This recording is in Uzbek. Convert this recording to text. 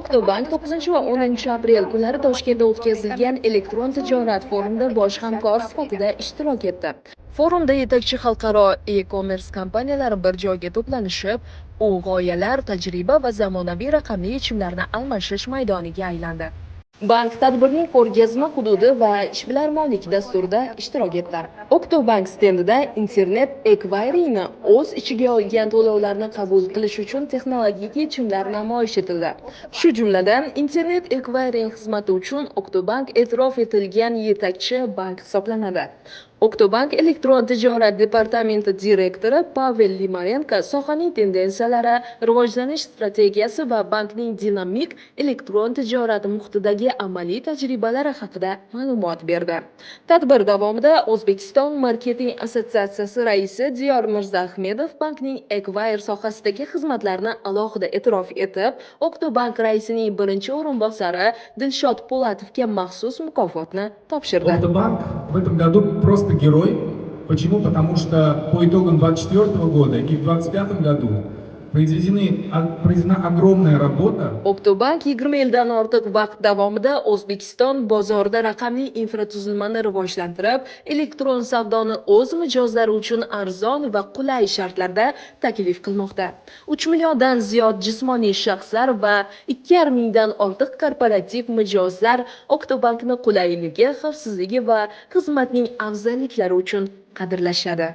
Oktobank 9 va 10 aprel kunlari Toshkentda o'tkazilgan elektron tijorat forumida bosh hamkor sifatida ishtirok etdi. Forumda yetakchi xalqaro e-commerce kompaniyalari bir joyga to'planishib, u g'oyalar, tajriba va zamonaviy raqamli yechimlarni almashish maydoniga aylandi. Bank tadbirning ko'rgazma hududi va ishbilarmonlik dasturida ishtirok etdi. Oktobank stendida internet ekvayringni o'z ichiga olgan to'lovlarni qabul qilish uchun texnologik yechimlar namoyish etildi. Shu jumladan, internet ekvayring xizmati uchun Oktobank e'tirof etilgan yetakchi bank hisoblanadi. Oktobank elektron tijorat departamenti direktori Pavel Limarenko sohaning tendensiyalari, rivojlanish strategiyasi va bankning dinamik elektron tijorat muhitidagi amaliy tajribalari haqida ma'lumot berdi. Tadbir davomida O'zbekiston Marketing assotsiatsiyasi raisi Diyor Mirzaahmedov bankning Ekvayr sohasidagi xizmatlarini alohida e'tirof etib, Oktobank raisining birinchi o'rinbosari Dilshod Po'latovga maxsus mukofotni topshirdi. Октобанк в этом году просто герой. Почему? Потому что по итогам 2024 года и в 2025 году произведена огромная работа. Oktobank 20 yildan ortiq vaqt davomida O'zbekiston bozorida raqamli infratuzilmani rivojlantirib, elektron savdoni o'z mijozlari uchun arzon va qulay shartlarda taklif qilmoqda. 3 milliondan ziyod jismoniy shaxslar va 2,5 mingdan ortiq korporativ mijozlar Oktobankni qulayligi, xavfsizligi va xizmatning afzalliklari uchun qadrlashadi.